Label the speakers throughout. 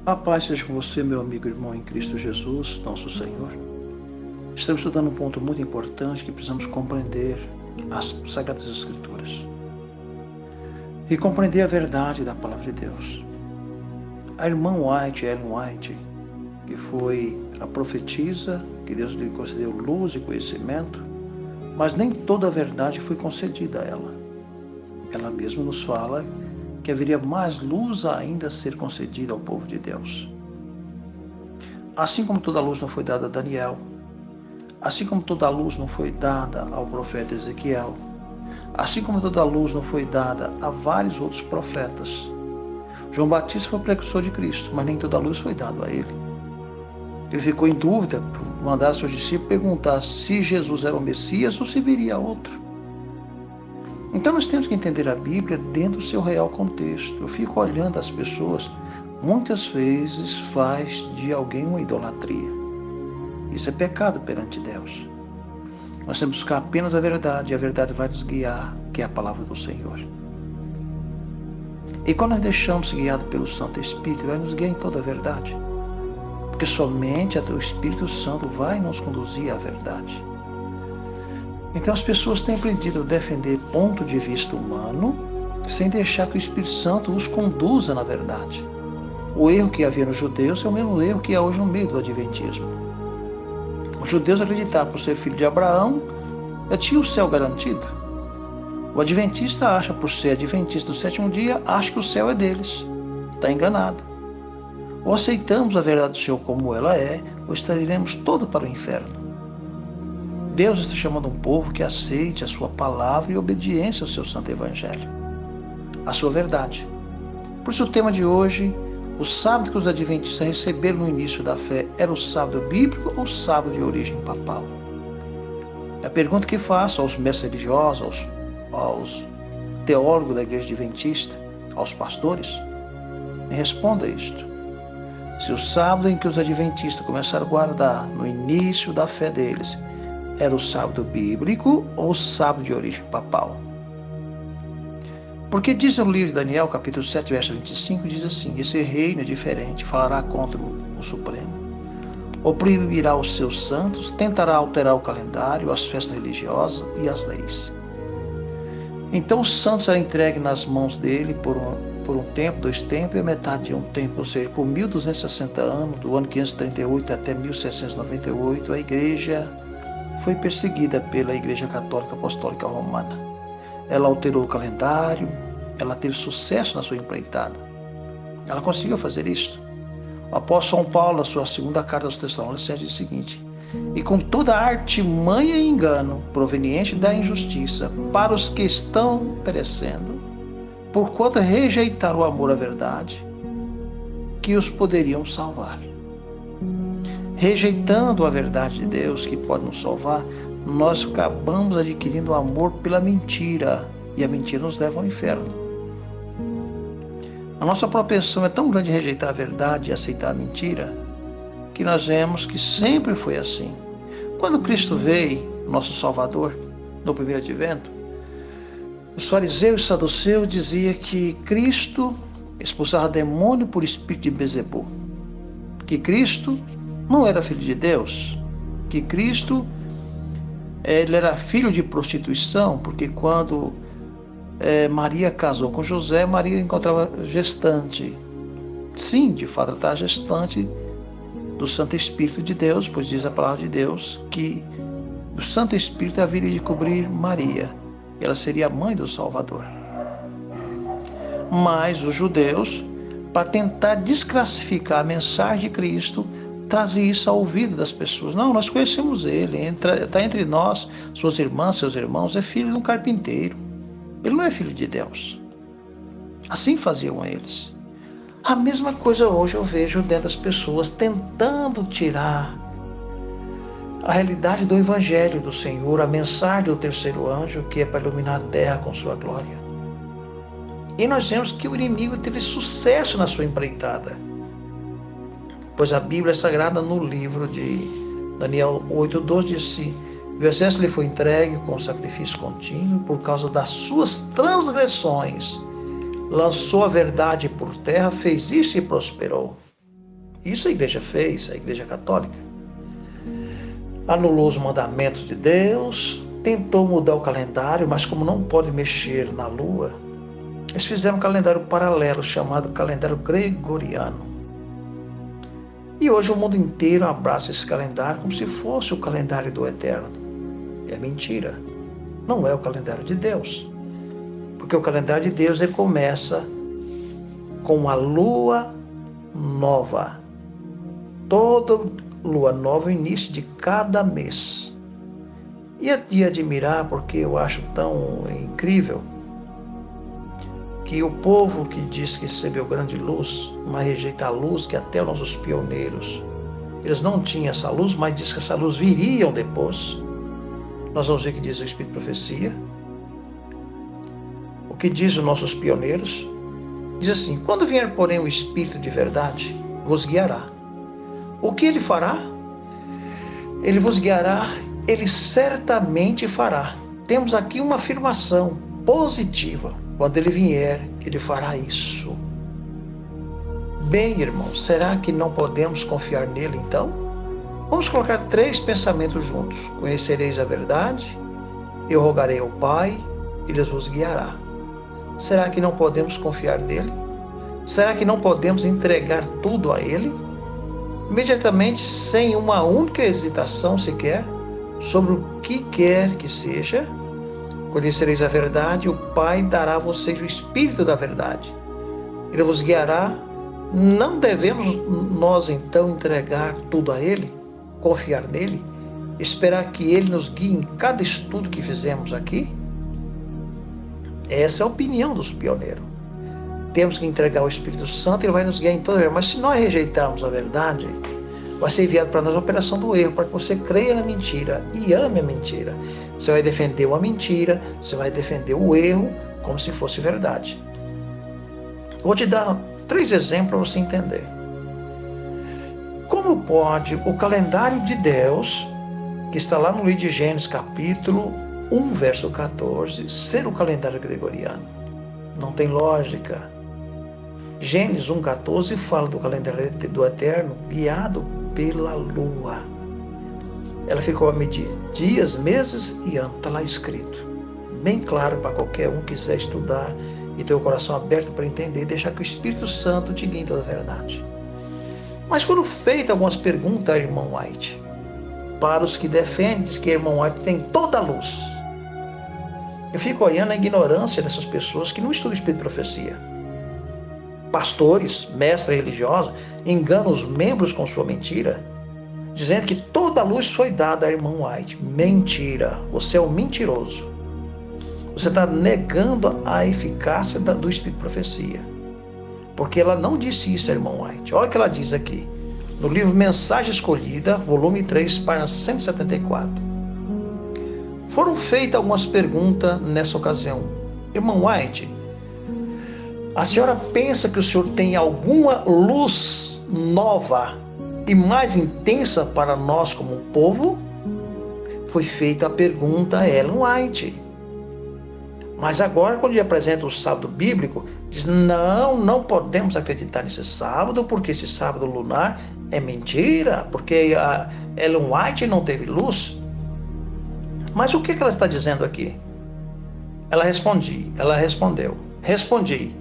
Speaker 1: A paz seja com você, meu amigo e irmão em Cristo Jesus, nosso Senhor. Estamos estudando um ponto muito importante que precisamos compreender as Sagradas Escrituras e compreender a verdade da Palavra de Deus. A irmã Ellen White, que foi a profetisa que Deus lhe concedeu luz e conhecimento, mas nem toda a verdade foi concedida a ela. Ela mesma nos fala que haveria mais luz ainda a ser concedida ao povo de Deus. Assim como toda a luz não foi dada a Daniel, assim como toda a luz não foi dada ao profeta Ezequiel, assim como toda a luz não foi dada a vários outros profetas. João Batista foi o precursor de Cristo, mas nem toda a luz foi dada a ele. Ele ficou em dúvida por mandar seus discípulos perguntar se Jesus era o Messias ou se viria outro. Então nós temos que entender a Bíblia dentro do seu real contexto. Eu fico olhando as pessoas, muitas vezes faz de alguém uma idolatria. Isso é pecado perante Deus. Nós temos que buscar apenas a verdade, e a verdade vai nos guiar, que é a palavra do Senhor. E quando nós deixamos ser guiados pelo Santo Espírito, vai nos guiar em toda a verdade. Porque somente o Espírito Santo vai nos conduzir à verdade. Então as pessoas têm aprendido a defender ponto de vista humano, sem deixar que o Espírito Santo os conduza na verdade. O erro que havia nos judeus é o mesmo erro que há hoje no meio do Adventismo. Os judeus acreditavam por ser filho de Abraão, já tinha o céu garantido. O adventista acha, por ser adventista do sétimo dia, acha que o céu é deles. Está enganado. Ou aceitamos a verdade do Senhor como ela é, ou estaremos todos para o inferno. Deus está chamando um povo que aceite a sua palavra e obediência ao seu santo evangelho, a sua verdade. Por isso o tema de hoje, o sábado que os adventistas receberam no início da fé, era o sábado bíblico ou o sábado de origem papal? É a pergunta que faço aos mestres religiosos, aos teólogos da igreja adventista, aos pastores. Me responda isto. Se o sábado em que os adventistas começaram a guardar no início da fé deles era o sábado bíblico ou o sábado de origem papal? Porque diz no livro de Daniel, capítulo 7, verso 25, diz assim: esse reino é diferente, falará contra o Supremo, oprimirá os seus santos, tentará alterar o calendário, as festas religiosas e as leis. Então o santo será entregue nas mãos dele por um tempo, 2 tempos e a metade de um tempo, ou seja, por 1260 anos, do ano 538 até 1798, a igreja foi perseguida pela Igreja Católica Apostólica Romana. Ela alterou o calendário, ela teve sucesso na sua empreitada. Ela conseguiu fazer isso. O apóstolo São Paulo, na sua segunda carta aos Tessalonicenses, diz o seguinte: e com toda artimanha e engano proveniente da injustiça para os que estão perecendo, porquanto rejeitaram o amor à verdade, que os poderiam salvar. Rejeitando a verdade de Deus que pode nos salvar, nós acabamos adquirindo o amor pela mentira, e a mentira nos leva ao inferno. A nossa propensão é tão grande de rejeitar a verdade e aceitar a mentira, que nós vemos que sempre foi assim. Quando Cristo veio, nosso Salvador, no primeiro advento, os fariseus e saduceus diziam que Cristo expulsava demônio por espírito de Bezebu, que Cristo não era filho de Deus, que Cristo ele era filho de prostituição, porque quando Maria casou com José, Maria encontrava gestante. Sim, de fato ela estava gestante do Santo Espírito de Deus, pois diz a palavra de Deus que o Santo Espírito haveria de cobrir Maria, ela seria a mãe do Salvador. Mas os judeus, para tentar desclassificar a mensagem de Cristo, trazia isso ao ouvido das pessoas. Não, nós conhecemos ele, está entre nós, suas irmãs, seus irmãos, é filho de um carpinteiro. Ele não é filho de Deus. Assim faziam eles. A mesma coisa hoje eu vejo dentro das pessoas tentando tirar a realidade do Evangelho do Senhor, a mensagem do terceiro anjo, que é para iluminar a terra com sua glória. E nós vemos que o inimigo teve sucesso na sua empreitada, pois a Bíblia é sagrada no livro de Daniel 8:12 diz assim: o exército lhe foi entregue com sacrifício contínuo por causa das suas transgressões. Lançou a verdade por terra, fez isso e prosperou. Isso a igreja fez, a igreja católica. Anulou os mandamentos de Deus, tentou mudar o calendário, mas como não pode mexer na lua, eles fizeram um calendário paralelo chamado calendário gregoriano. E hoje o mundo inteiro abraça esse calendário como se fosse o calendário do Eterno. É mentira. Não é o calendário de Deus. Porque o calendário de Deus ele começa com a lua nova. Toda lua nova, o início de cada mês. E é de admirar, porque eu acho tão incrível, que o povo que diz que recebeu grande luz, mas rejeita a luz, que até os nossos pioneiros, eles não tinham essa luz, mas diz que essa luz viriam depois. Nós vamos ver o que diz o Espírito de Profecia. O que diz os nossos pioneiros? Diz assim: quando vier, porém, o Espírito de verdade, vos guiará. O que ele fará? Ele vos guiará, ele certamente fará. Temos aqui uma afirmação positiva. Quando ele vier, ele fará isso. Bem, irmãos, será que não podemos confiar nele então? Vamos colocar 3 pensamentos juntos. Conhecereis a verdade, eu rogarei ao Pai, ele vos guiará. Será que não podemos confiar nele? Será que não podemos entregar tudo a ele? Imediatamente, sem uma única hesitação sequer, sobre o que quer que seja, conhecereis a verdade, e o Pai dará a vocês o Espírito da verdade. Ele vos guiará. Não devemos nós então entregar tudo a Ele, confiar nele, esperar que Ele nos guie em cada estudo que fizemos aqui? Essa é a opinião dos pioneiros. Temos que entregar o Espírito Santo, Ele vai nos guiar em toda a verdade. Mas se nós rejeitarmos a verdade, vai ser enviado para nós a operação do erro, para que você creia na mentira e ame a mentira. Você vai defender uma mentira, você vai defender o erro como se fosse verdade. Vou te dar 3 exemplos para você entender. Como pode o calendário de Deus, que está lá no livro de Gênesis, capítulo 1, verso 14, ser o calendário gregoriano? Não tem lógica. Gênesis 1,14 fala do calendário do Eterno guiado pela lua. Ela ficou a medir dias, meses e anos. Está lá escrito. Bem claro para qualquer um que quiser estudar e ter o coração aberto para entender e deixar que o Espírito Santo te guie em toda a verdade. Mas foram feitas algumas perguntas a irmão White. Para os que defendem, diz que a irmã White tem toda a luz. Eu fico olhando a ignorância dessas pessoas que não estudam Espírito de Profecia. Pastores, mestres religiosos, enganam os membros com sua mentira, dizendo que toda a luz foi dada à irmã White. Mentira, você é um mentiroso. Você está negando a eficácia do Espírito de Profecia. Porque ela não disse isso, a irmã White. Olha o que ela diz aqui. No livro Mensagem Escolhida, volume 3, página 174. Foram feitas algumas perguntas nessa ocasião. Irmã White, a senhora pensa que o senhor tem alguma luz nova e mais intensa para nós como um povo? Foi feita a pergunta a Ellen White. Mas agora, quando ele apresenta o sábado bíblico, diz: não podemos acreditar nesse sábado, porque esse sábado lunar é mentira, porque a Ellen White não teve luz. Mas o que ela está dizendo aqui? Ela respondeu: respondi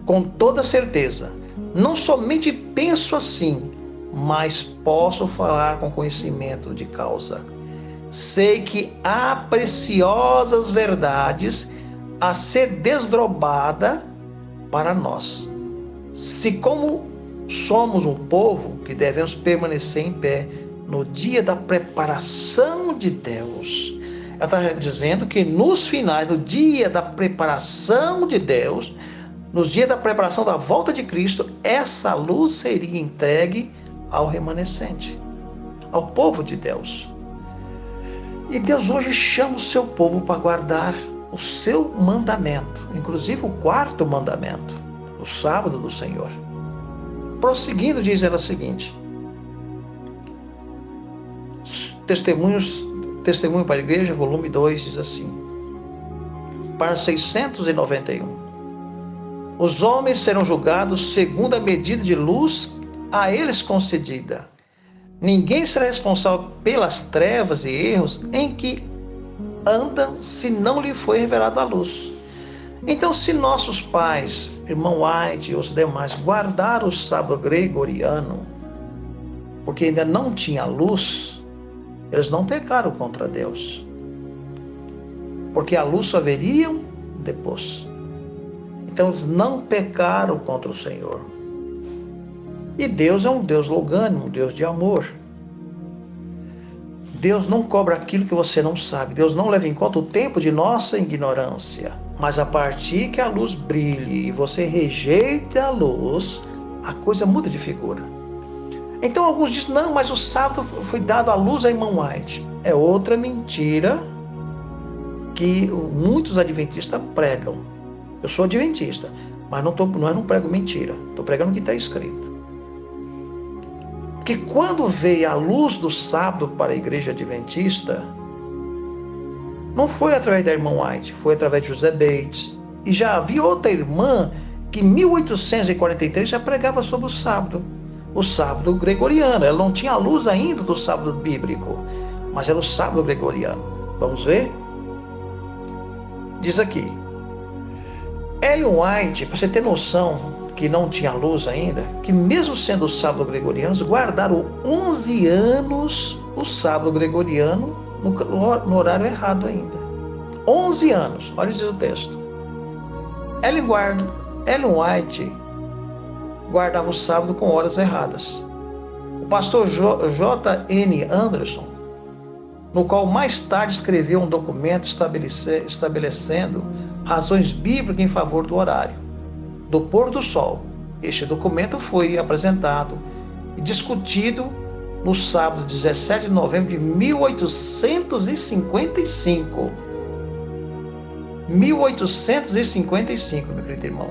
Speaker 1: com toda certeza, não somente penso assim, mas posso falar com conhecimento de causa. Sei que há preciosas verdades a ser desdobrada para nós. Se como somos um povo que devemos permanecer em pé no dia da preparação de Deus. Ela está dizendo que nos finais, no dia da preparação de Deus, nos dias da preparação da volta de Cristo, essa luz seria entregue ao remanescente, ao povo de Deus. E Deus hoje chama o seu povo para guardar o seu mandamento, inclusive o 4º mandamento, o sábado do Senhor. Prosseguindo, diz ela o seguinte: Testemunho para a Igreja, volume 2, diz assim, para 691. Os homens serão julgados segundo a medida de luz a eles concedida. Ninguém será responsável pelas trevas e erros em que andam se não lhe foi revelada a luz. Então, se nossos pais, irmão White e os demais, guardaram o sábado gregoriano, porque ainda não tinha luz, eles não pecaram contra Deus. Porque a luz só veriam depois. Então, eles não pecaram contra o Senhor. E Deus é um Deus longânimo, um Deus de amor. Deus não cobra aquilo que você não sabe. Deus não leva em conta o tempo de nossa ignorância. Mas a partir que a luz brilhe e você rejeita a luz, a coisa muda de figura. Então alguns dizem, não, mas o sábado foi dado à luz a irmã White. É outra mentira que muitos adventistas pregam. Eu sou adventista, mas não prego mentira. Estou pregando o que está escrito. Porque quando veio a luz do sábado para a igreja adventista, não foi através da irmã White, foi através de José Bates. E já havia outra irmã que em 1843 já pregava sobre o sábado gregoriano. Ela não tinha a luz ainda do sábado bíblico, mas era o sábado gregoriano. Vamos ver? Diz aqui, Ellen White, para você ter noção que não tinha luz ainda, que mesmo sendo o sábado gregoriano, guardaram 11 anos o sábado gregoriano no horário errado ainda. 11 anos, olha diz o texto. Ellen White guardava o sábado com horas erradas. O pastor J.N. Anderson, no qual mais tarde escreveu um documento estabelecendo razões bíblicas em favor do horário do pôr do sol. Este documento foi apresentado e discutido no sábado 17 de novembro de 1855. 1855, meu querido irmão.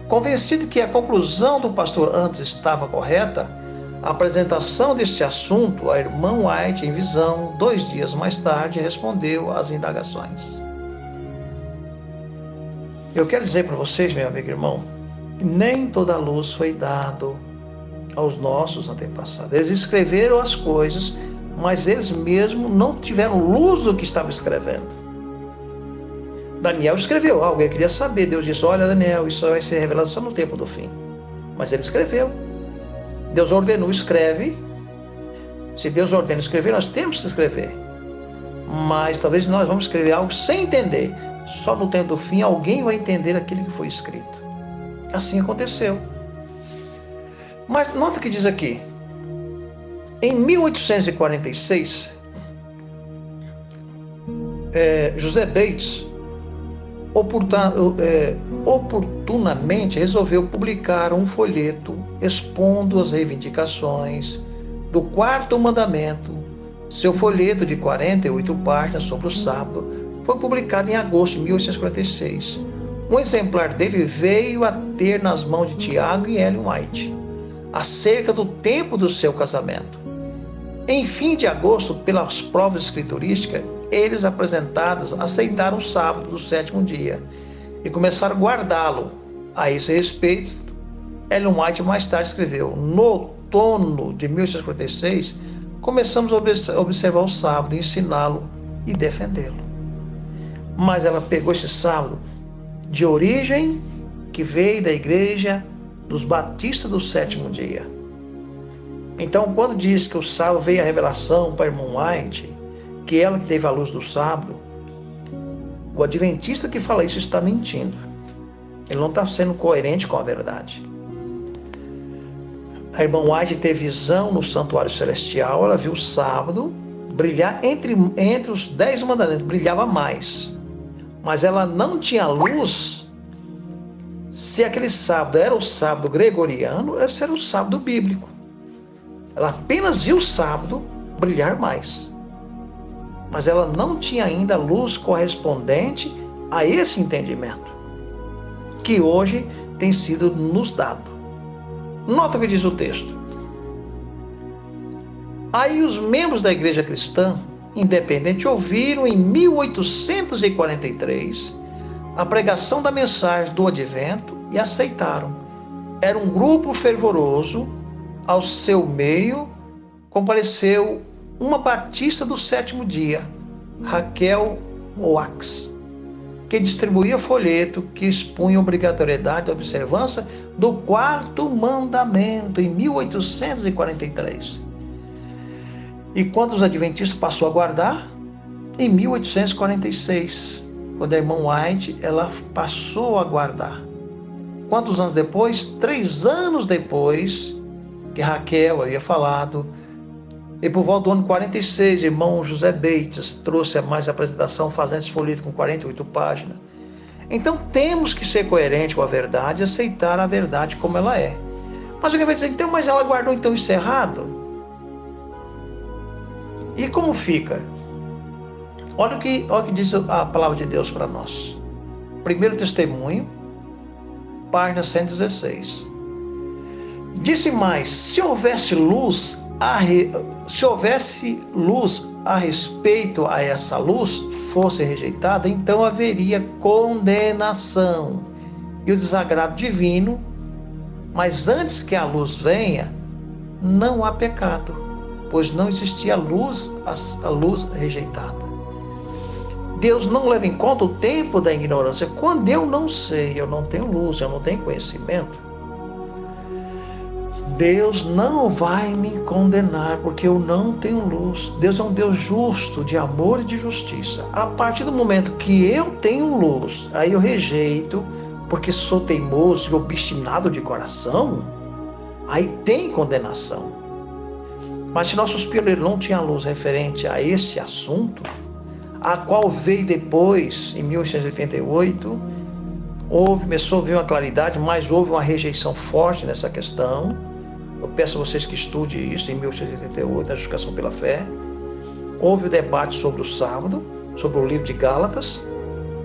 Speaker 1: Convencido que a conclusão do pastor antes estava correta, a apresentação deste assunto, a irmã White, em visão, 2 dias mais tarde, respondeu às indagações. Eu quero dizer para vocês, meu amigo irmão, que nem toda a luz foi dada aos nossos antepassados. Eles escreveram as coisas, mas eles mesmos não tiveram luz do que estavam escrevendo. Daniel escreveu algo, ele queria saber. Deus disse, olha Daniel, isso vai ser revelado só no tempo do fim. Mas ele escreveu. Deus ordenou, escreve. Se Deus ordena escrever, nós temos que escrever. Mas talvez nós vamos escrever algo sem entender. Só no tempo do fim alguém vai entender aquilo que foi escrito. Assim aconteceu. Mas nota o que diz aqui. Em 1846, José Bates oportunamente resolveu publicar um folheto expondo as reivindicações do 4º mandamento. Seu folheto de 48 páginas sobre o sábado foi publicado em agosto de 1846. Um exemplar dele veio a ter nas mãos de Tiago e Ellen White, acerca do tempo do seu casamento. Em fim de agosto, pelas provas escriturísticas, eles aceitaram o sábado do 7º dia e começaram a guardá-lo. A esse respeito, Ellen White mais tarde escreveu, no outono de 1846, começamos a observar o sábado, ensiná-lo e defendê-lo. Mas ela pegou esse sábado de origem que veio da igreja dos batistas do 7º dia. Então, quando diz que o sábado veio a revelação para a irmã White, que ela que teve a luz do sábado, o adventista que fala isso está mentindo. Ele não está sendo coerente com a verdade. A irmã White teve visão no santuário celestial, ela viu o sábado brilhar entre os 10 mandamentos, brilhava mais. Mas ela não tinha luz se aquele sábado era o sábado gregoriano ou se era o sábado bíblico. Ela apenas viu o sábado brilhar mais. Mas ela não tinha ainda luz correspondente a esse entendimento, que hoje tem sido nos dado. Nota o que diz o texto. Aí os membros da igreja cristã independente ouviram em 1843 a pregação da mensagem do advento e aceitaram. era um grupo fervoroso. Ao seu meio compareceu uma batista do sétimo dia, Raquel Oax, que distribuía folheto que expunha a obrigatoriedade da observância do quarto mandamento em 1843. E quando os adventistas passou a guardar, em 1846, quando a irmã White ela passou a guardar. Quantos anos depois? 3 anos depois que Raquel havia falado. E por volta do ano 46, irmão José Bates trouxe a mais apresentação fazendo esse folheto com 48 páginas. Então temos que ser coerentes com a verdade e aceitar a verdade como ela é. Mas alguém vai dizer, então, mas ela guardou então isso errado? E como fica? Olha o que diz a palavra de Deus para nós. Primeiro Testemunho, página 116. Disse mais, se houvesse luz a respeito a essa luz fosse rejeitada, então haveria condenação e o desagrado divino, mas antes que a luz venha, não há pecado, pois não existia a luz rejeitada. Deus não leva em conta o tempo da ignorância. Quando eu não sei, eu não tenho luz, eu não tenho conhecimento, Deus não vai me condenar porque eu não tenho luz. Deus é um Deus justo, de amor e de justiça. A partir do momento que eu tenho luz, aí eu rejeito porque sou teimoso e obstinado de coração, aí tem condenação. Mas se nossos pioneiros não tinham luz referente a este assunto, a qual veio depois, em 1888, começou a haver uma claridade, mas houve uma rejeição forte nessa questão. Eu peço a vocês que estudem isso em 1888, a justificação pela fé. Houve o debate sobre o sábado, sobre o livro de Gálatas,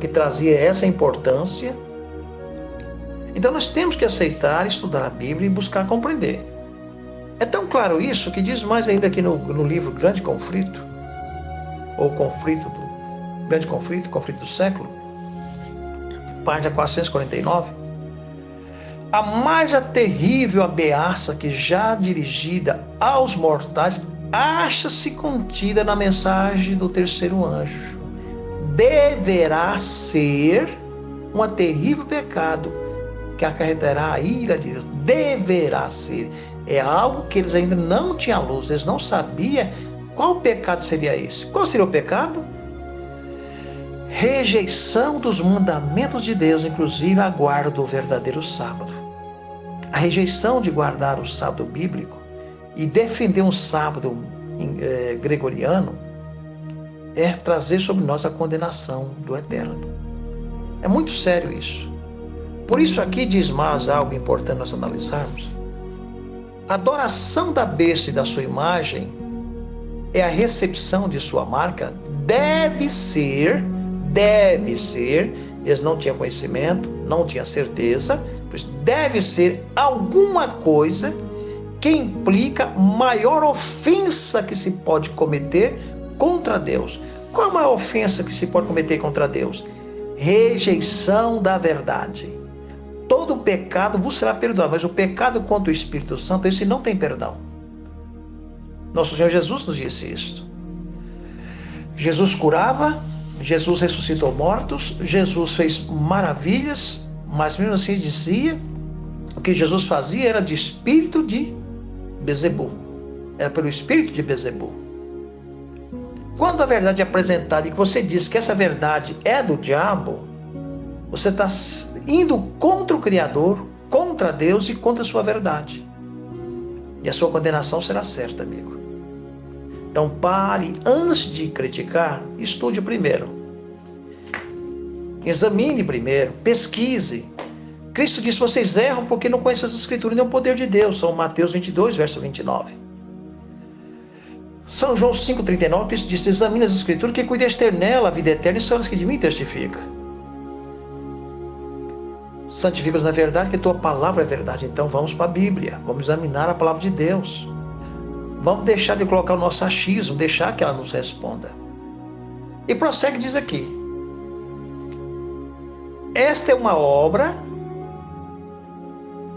Speaker 1: que trazia essa importância. Então nós temos que aceitar, estudar a Bíblia e buscar compreender. É tão claro isso que diz mais ainda aqui no livro Grande Conflito, ou Grande Conflito, Conflito do Século, página 449. A mais terrível ameaça que já dirigida aos mortais acha-se contida na mensagem do terceiro anjo. Deverá ser um terrível pecado que acarretará a ira de Deus. Deverá ser. É algo que eles ainda não tinham luz, eles não sabiam qual pecado seria esse. Qual seria o pecado? Rejeição dos mandamentos de Deus, inclusive a guarda do verdadeiro sábado. A rejeição de guardar o sábado bíblico e defender um sábado gregoriano é trazer sobre nós a condenação do eterno. É muito sério isso. Por isso aqui diz mais algo importante nós analisarmos. A adoração da besta e da sua imagem é a recepção de sua marca, deve ser, eles não tinham conhecimento, não tinham certeza, deve ser alguma coisa que implica maior ofensa que se pode cometer contra Deus. Qual é a maior ofensa que se pode cometer contra Deus? Rejeição da verdade. Todo pecado vos será perdoado, mas o pecado contra o Espírito Santo, esse não tem perdão. Nosso Senhor Jesus nos disse isto. Jesus curava, Jesus ressuscitou mortos, Jesus fez maravilhas, mas mesmo assim dizia, o que Jesus fazia era de espírito de Bezebu. Era pelo espírito de Bezebu. Quando a verdade é apresentada e que você diz que essa verdade é do diabo, você está indo contra o Criador, contra Deus e contra a sua verdade. E a sua condenação será certa, amigo. Então pare, antes de criticar, estude primeiro. Examine primeiro, pesquise. Cristo disse, vocês erram porque não conhecem as Escrituras nem o poder de Deus. São Mateus 22, verso 29. São João 5,39, Cristo disse, examine as Escrituras, que cuides ter nela a vida eterna e são elas que de mim testificam. Santifica-os na verdade, que tua palavra é verdade. Então vamos para a Bíblia, vamos examinar a palavra de Deus. Vamos deixar de colocar o nosso achismo, deixar que ela nos responda. E prossegue, diz aqui. Esta é uma obra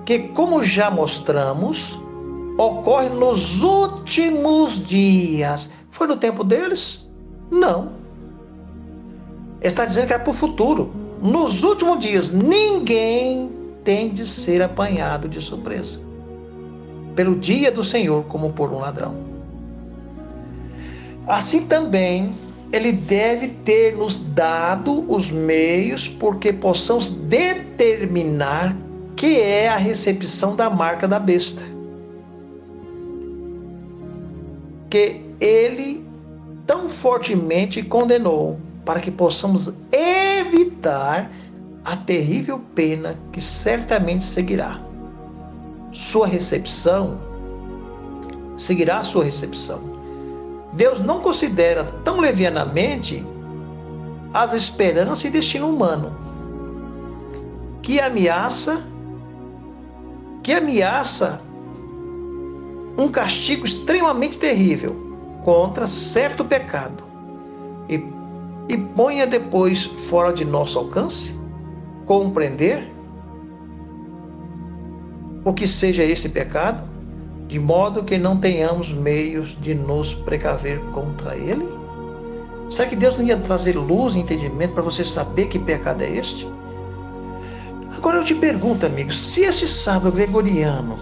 Speaker 1: que, como já mostramos, ocorre nos últimos dias. Foi no tempo deles? Não. Está dizendo que era para o futuro. Nos últimos dias, ninguém tem de ser apanhado de surpresa pelo dia do Senhor como por um ladrão. Assim também, Ele deve ter nos dado os meios porque possamos determinar que é a recepção da marca da besta, que Ele tão fortemente condenou, para que possamos evitar a terrível pena que certamente seguirá. Sua recepção, seguirá a sua recepção. Deus não considera tão levianamente as esperanças e destino humano, que ameaça um castigo extremamente terrível contra certo pecado e ponha depois fora de nosso alcance compreender o que seja esse pecado, de modo que não tenhamos meios de nos precaver contra ele? Será que Deus não ia trazer luz e entendimento para você saber que pecado é este? Agora eu te pergunto, amigo, se esse sábado gregoriano,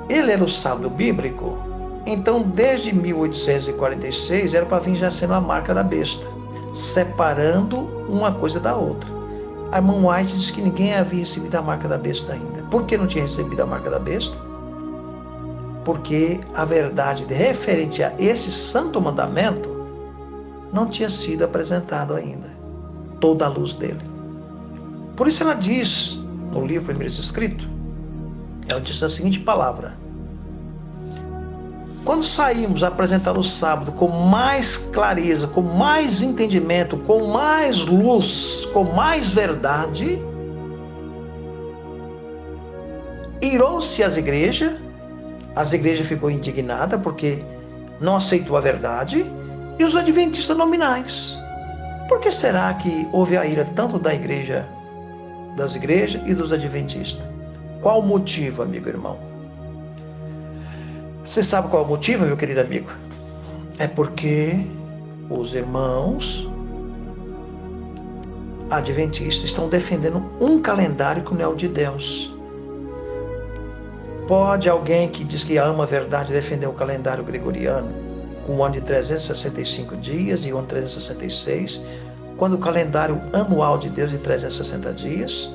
Speaker 1: ele era o sábado bíblico, então desde 1846 era para vir já sendo a marca da besta, separando uma coisa da outra. A irmã White diz que ninguém havia recebido a marca da besta ainda. Por que não tinha recebido a marca da besta? Porque a verdade referente a esse santo mandamento não tinha sido apresentado ainda, toda a luz dele. Por isso ela diz, no livro Primeiros Escritos, ela diz a seguinte palavra: quando saímos a apresentar o sábado com mais clareza, com mais entendimento, com mais luz, com mais verdade, irou-se as igrejas ficou indignada porque não aceitou a verdade, e os adventistas nominais. Por que será que houve a ira tanto das igrejas e dos adventistas? Qual o motivo, amigo irmão? Você sabe qual é o motivo, meu querido amigo? É porque os irmãos adventistas estão defendendo um calendário que não é o de Deus. Pode alguém que diz que ama a verdade defender o calendário gregoriano com um ano de 365 dias e um ano de 366, quando o calendário anual de Deus é de 360 dias?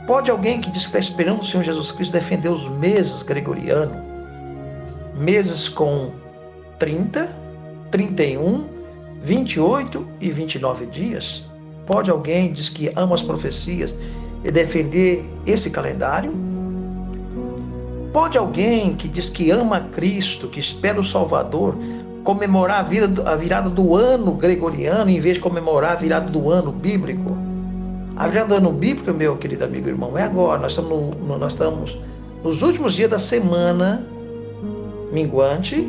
Speaker 1: Pode alguém que diz que está esperando o Senhor Jesus Cristo defender os meses gregorianos, meses com 30, 31, 28 e 29 dias? Pode alguém que diz que ama as profecias e defender esse calendário? Pode alguém que diz que ama Cristo, que espera o Salvador, comemorar a virada do ano gregoriano em vez de comemorar a virada do ano bíblico? A virada do ano bíblico, meu querido amigo e irmão, é agora. Nós estamos nos últimos dias da semana minguante.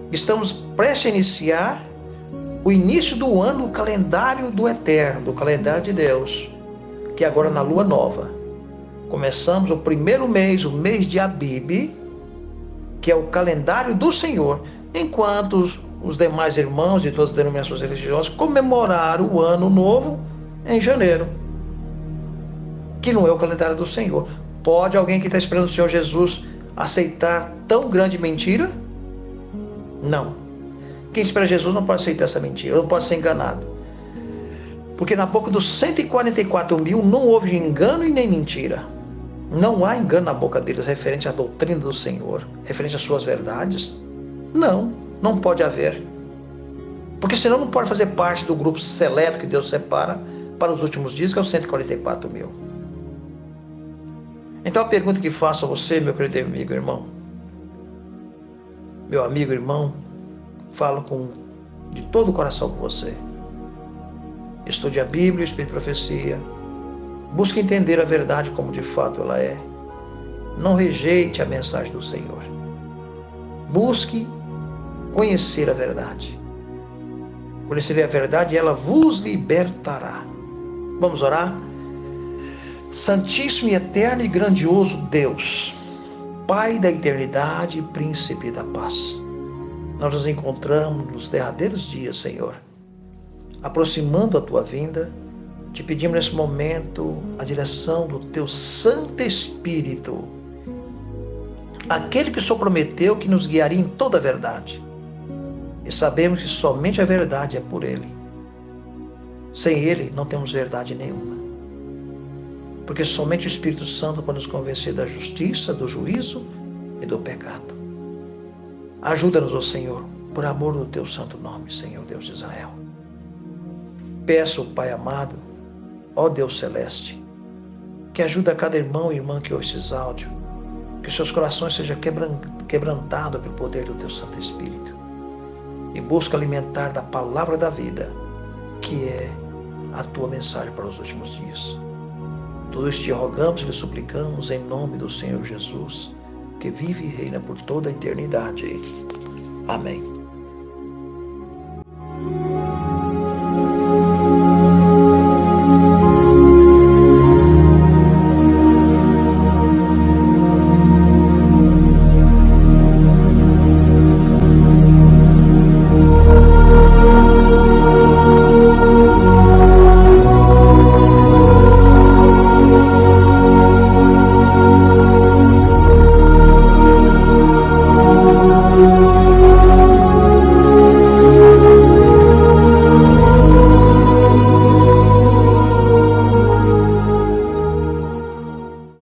Speaker 1: Estamos prestes a iniciar o início do ano, o calendário do Eterno, do calendário de Deus, que é agora na lua nova. Começamos o primeiro mês, o mês de Abib, que é o calendário do Senhor, enquanto os demais irmãos de todas as denominações religiosas comemoraram o ano novo em janeiro, que não é o calendário do Senhor. Pode alguém que está esperando o Senhor Jesus aceitar tão grande mentira? Não. Quem espera Jesus não pode aceitar essa mentira, não pode ser enganado. Porque na boca dos 144 mil não houve engano e nem mentira. Não há engano na boca deles referente à doutrina do Senhor, referente às suas verdades. Não pode haver. Porque senão não pode fazer parte do grupo seleto que Deus separa para os últimos dias, que é os 144 mil. Então a pergunta que faço a você, meu querido amigo, irmão, meu amigo, irmão, falo de todo o coração com você. Estude a Bíblia, o Espírito de Profecia. Busque entender a verdade como de fato ela é. Não rejeite a mensagem do Senhor. Busque conhecer a verdade. Conhecerei a verdade e ela vos libertará. Vamos orar? Santíssimo e eterno e grandioso Deus, Pai da eternidade e Príncipe da paz, nós nos encontramos nos derradeiros dias, Senhor, aproximando a Tua vinda. Te pedimos nesse momento a direção do Teu Santo Espírito, aquele que o Senhor prometeu que nos guiaria em toda a verdade. E sabemos que somente a verdade é por Ele. Sem Ele não temos verdade nenhuma. Porque somente o Espírito Santo pode nos convencer da justiça, do juízo e do pecado. Ajuda-nos, ó Senhor, por amor do Teu santo nome, Senhor Deus de Israel. Peço, Pai amado, ó Deus celeste, que ajude a cada irmão e irmã que ouve esses áudios, que os seus corações sejam quebrantados pelo poder do Teu Santo Espírito e busque alimentar da palavra da vida, que é a Tua mensagem para os últimos dias. Tudo isso te rogamos e lhe suplicamos em nome do Senhor Jesus, que vive e reina por toda a eternidade. Amém.